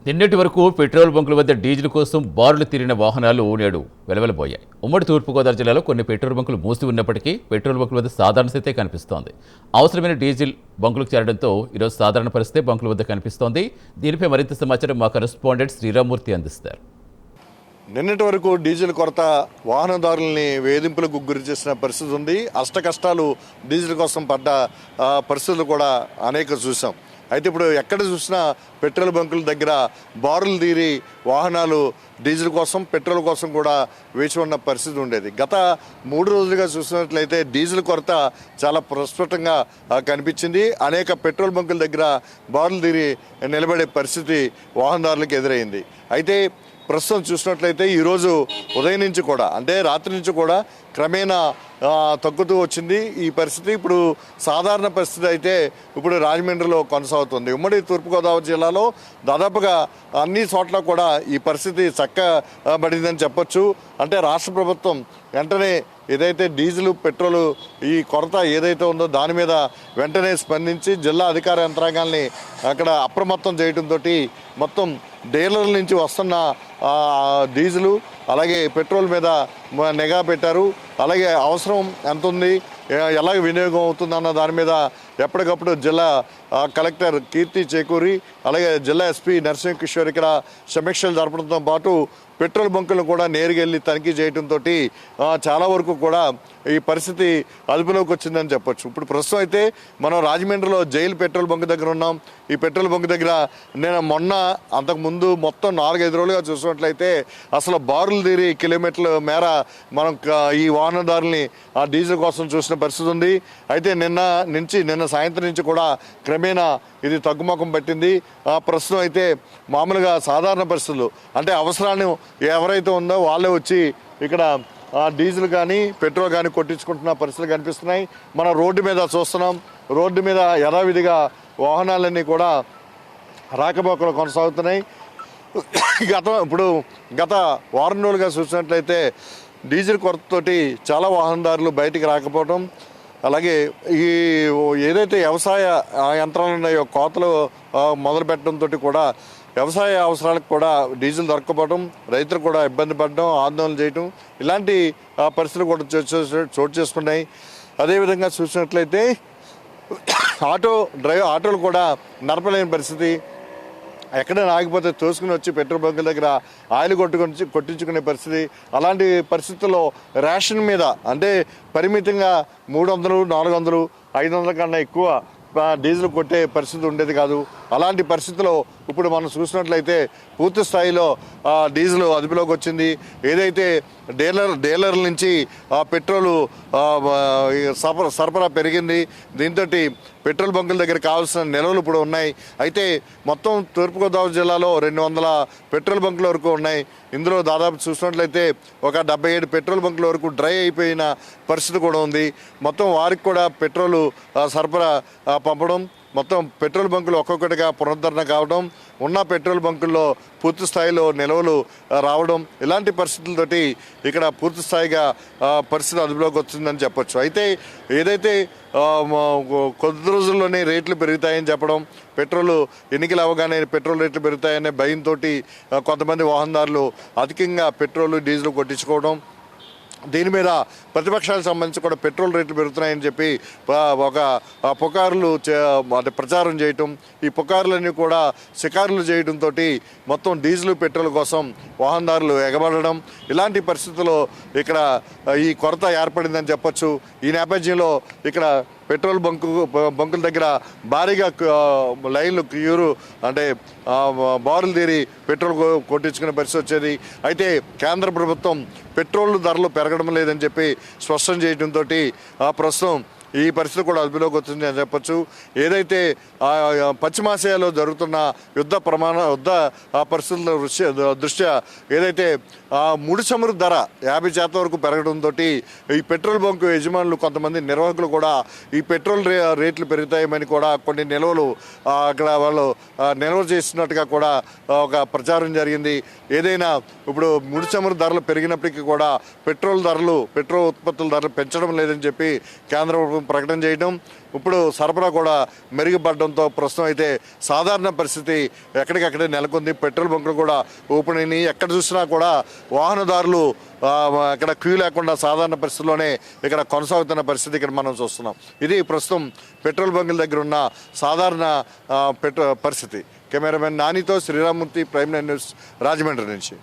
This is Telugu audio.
నిన్నటి వరకు పెట్రోల్ బంకుల వద్ద డీజిల్ కోసం బారులు తీరిన వాహనాలు నేడు వెలవెలబోయాయి. ఉమ్మడి తూర్పుగోదావరి జిల్లాలో కొన్ని పెట్రోల్ బంకులు మూసి ఉన్నప్పటికీ పెట్రోల్ బంకుల వద్ద సాధారణ స్థితే కనిపిస్తోంది. అవసరమైన డీజిల్ బంకులకు చేరడంతో ఈరోజు సాధారణ పరిస్థితి బంకుల వద్ద కనిపిస్తోంది. దీనిపై మరింత సమాచారం మా కరెస్పాండెంట్ శ్రీరామూర్తి అందిస్తారు. నిన్నటి వరకు డీజిల్ కొరత వాహనదారుల్ని వేధింపులకు గురి చేసిన పరిస్థితి ఉంది. అష్టకష్టాలు డీజిల్ కోసం పడ్డ పరిస్థితులు కూడా అనేక చూసాం. అయితే ఇప్పుడు ఎక్కడ చూసినా పెట్రోల్ బంకుల దగ్గర బారులు తీరి వాహనాలు డీజిల్ కోసం పెట్రోల్ కోసం కూడా వేచి ఉన్న పరిస్థితి ఉండేది. గత 3 రోజులుగా చూసినట్లయితే డీజిల్ కొరత చాలా ప్రస్ఫుటంగా కనిపించింది. అనేక పెట్రోల్ బంకుల దగ్గర బారులు తీరి నిలబడే పరిస్థితి వాహనదారులకు ఎదురైంది. అయితే ప్రస్తుతం చూసినట్లయితే ఈరోజు ఉదయం నుంచి కూడా అంటే రాత్రి నుంచి కూడా క్రమేణా తగ్గుతూ వచ్చింది ఈ పరిస్థితి. ఇప్పుడు సాధారణ పరిస్థితి అయితే ఇప్పుడు రాజమండ్రిలో కొనసాగుతుంది. ఉమ్మడి తూర్పుగోదావరి జిల్లాలో దాదాపుగా అన్ని చోట్ల కూడా ఈ పరిస్థితి చక్కబడిందని చెప్పొచ్చు. అంటే రాష్ట్ర ప్రభుత్వం వెంటనే ఏదైతే డీజిల్ పెట్రోల్ ఈ కొరత ఏదైతే ఉందో దాని మీద వెంటనే స్పందించి జిల్లా అధికార యంత్రాంగాల్ని అక్కడ అప్రమత్తం చేయడంతో మొత్తం డీలర్ల నుంచి వస్తున్న డీజిల్ అలాగే పెట్రోల్ మీద నిఘా పెట్టారు. అలాగే అవసరం ఎంత ఉంది, ఎలా వినియోగం అవుతుందన్న దాని మీద ఎప్పటికప్పుడు జిల్లా కలెక్టర్ కీర్తి చేకూరి అలాగే జిల్లా ఎస్పీ నరసింహ కిషోర్ ఇక్కడ సమీక్షలు జరపడంతో పాటు పెట్రోల్ బంకులను కూడా నేరుగా వెళ్ళి తనిఖీ చేయడంతో చాలా వరకు కూడా ఈ పరిస్థితి అదుపులోకి వచ్చిందని చెప్పొచ్చు. ఇప్పుడు ప్రస్తుతం అయితే మనం రాజమండ్రిలో జైలు పెట్రోల్ బంక్ దగ్గర ఉన్నాం. ఈ పెట్రోల్ బంక్ దగ్గర నేను మొన్న అంతకుముందు మొత్తం 4-5 రోజులుగా చూసినట్లయితే అసలు బారులు తీరి కిలోమీటర్ల మేర మనం ఈ వాహనదారుల్ని ఆ డీజిల్ కోసం చూసిన పరిస్థితి ఉంది. అయితే నిన్న సాయంత్రం నుంచి కూడా క్రమేణా ఇది తగ్గుముఖం పట్టింది. ప్రస్తుతం అయితే మామూలుగా సాధారణ పరిస్థితులు అంటే అవసరాన్ని ఎవరైతే ఉందో వాళ్ళే వచ్చి ఇక్కడ డీజిల్ కానీ పెట్రోల్ కానీ కొట్టించుకుంటున్న పరిస్థితులు కనిపిస్తున్నాయి. మనం రోడ్డు మీద చూస్తున్నాం. రోడ్డు మీద యథావిధిగా వాహనాలన్నీ కూడా రాకపోకలు కొనసాగుతున్నాయి. గత వారం రోజులుగా చూసినట్లయితే డీజిల్ కొరతతోటి చాలా వాహనదారులు బయటికి రాకపోవడం, అలాగే ఈ ఏదైతే వ్యవసాయ యంత్రాలు ఉన్నాయో కోతలు మొదలు పెట్టడంతో కూడా వ్యవసాయ అవసరాలకు కూడా డీజిల్ దొరకపోవడం, రైతులు కూడా ఇబ్బంది పడడం, ఆందోళన చేయడం ఇలాంటి పరిస్థితులు కూడా చోటు చేసుకున్నాయి. అదేవిధంగా చూసినట్లయితే ఆటోలు కూడా నడపలేని పరిస్థితి. ఎక్కడైనా ఆగిపోతే తోసుకుని వచ్చి పెట్రోల్ బంకుల దగ్గర ఆయిల్ కొట్టించుకునే పరిస్థితి. అలాంటి పరిస్థితుల్లో రేషన్ మీద అంటే పరిమితంగా 300, 400, 500 కన్నా ఎక్కువ డీజిల్ కొట్టే పరిస్థితి ఉండేది కాదు. అలాంటి పరిస్థితిలో ఇప్పుడు మనం చూసినట్లయితే పూర్తి స్థాయిలో డీజిల్ అదుపులోకి వచ్చింది. ఏదైతే డీలర్ల నుంచి పెట్రోలు సరఫరా పెరిగింది. దీంతో పెట్రోల్ బంకుల దగ్గర కావాల్సిన నిల్వలు ఇప్పుడు ఉన్నాయి. అయితే మొత్తం తూర్పుగోదావరి జిల్లాలో 200 పెట్రోల్ బంకుల వరకు ఉన్నాయి. ఇందులో దాదాపు చూసినట్లయితే ఒక 77 పెట్రోల్ బంకుల వరకు డ్రై అయిపోయిన పరిస్థితి కూడా ఉంది. మొత్తం వారికి కూడా పెట్రోలు సరఫరా పంపడం, మొత్తం పెట్రోల్ బంకులు ఒక్కొక్కటిగా పునరుద్ధరణ కావడం, ఉన్న పెట్రోల్ బంకుల్లో పూర్తి స్థాయిలో నిల్వలు రావడం ఇలాంటి పరిస్థితులతోటి ఇక్కడ పూర్తి స్థాయిగా పరిస్థితి అదుపులోకి వచ్చిందని చెప్పొచ్చు. అయితే ఏదైతే కొద్ది రోజుల్లోనే రేట్లు పెరుగుతాయని చెప్పడం, పెట్రోల్ ఎన్నికలు అవగానే పెట్రోల్ రేట్లు పెరుగుతాయనే భయంతో కొంతమంది వాహనదారులు అధికంగా పెట్రోల్ డీజిల్ కొట్టించుకోవడం, దీని మీద ప్రతిపక్షాలకు సంబంధించి కూడా పెట్రోల్ రేట్లు పెరుగుతున్నాయని చెప్పి ఒక పుకార్లు ప్రచారం చేయటం, ఈ పుకార్లన్నీ కూడా షికారులు చేయడంతో మొత్తం డీజిల్ పెట్రోల్ కోసం వాహనదారులు ఎగబడడం ఇలాంటి పరిస్థితుల్లో ఇక్కడ ఈ కొరత ఏర్పడిందని చెప్పొచ్చు. ఈ నేపథ్యంలో ఇక్కడ పెట్రోల్ బంకుల దగ్గర భారీగా లైన్లు క్యూరు అంటే బారులు తీరి పెట్రోల్ కొట్టించుకునే పరిస్థితి వచ్చేది. అయితే కేంద్ర ప్రభుత్వం పెట్రోల్ ధరలు పెరగడం లేదని చెప్పి స్పష్టం చేయడంతో ప్రస్తుతం ఈ పరిస్థితి కూడా అదుపులోకి వచ్చింది అని చెప్పొచ్చు. ఏదైతే పశ్చిమాసియాలో జరుగుతున్న యుద్ధ పరిస్థితుల దృష్ట్యా ఏదైతే ముడి చమురు ధర 50% వరకు పెరగడంతో ఈ పెట్రోల్ బంకు యజమానులు కొంతమంది నిర్వాహకులు కూడా ఈ పెట్రోల్ రేట్లు పెరుగుతాయని కూడా కొన్ని నిల్వలు అక్కడ వాళ్ళు నిల్వ చేస్తున్నట్టుగా కూడా ఒక ప్రచారం జరిగింది. ఏదైనా ఇప్పుడు ముడి చమురు ధరలు పెరిగినప్పటికీ కూడా పెట్రోల్ ఉత్పత్తుల ధరలు పెంచడం లేదని చెప్పి కేంద్ర ప్రభుత్వం ప్రకటన చేయడం, ఇప్పుడు సరఫరా కూడా మెరుగుపడడంతో ప్రస్తుతం అయితే సాధారణ పరిస్థితి ఎక్కడికక్కడే నెలకొంది. పెట్రోల్ బంకులు కూడా ఓపెన్ అయినాయి. ఎక్కడ చూసినా కూడా వాహనదారులు ఇక్కడ క్యూ లేకుండా సాధారణ పరిస్థితుల్లోనే ఇక్కడ కొనసాగుతున్న పరిస్థితి ఇక్కడ మనం చూస్తున్నాం. ఇది ప్రస్తుతం పెట్రోల్ బంకుల దగ్గర ఉన్న సాధారణ పరిస్థితి. కెమెరామెన్ నానితో Sriramamurthy, prime nine news, Rajahmundry నుంచి.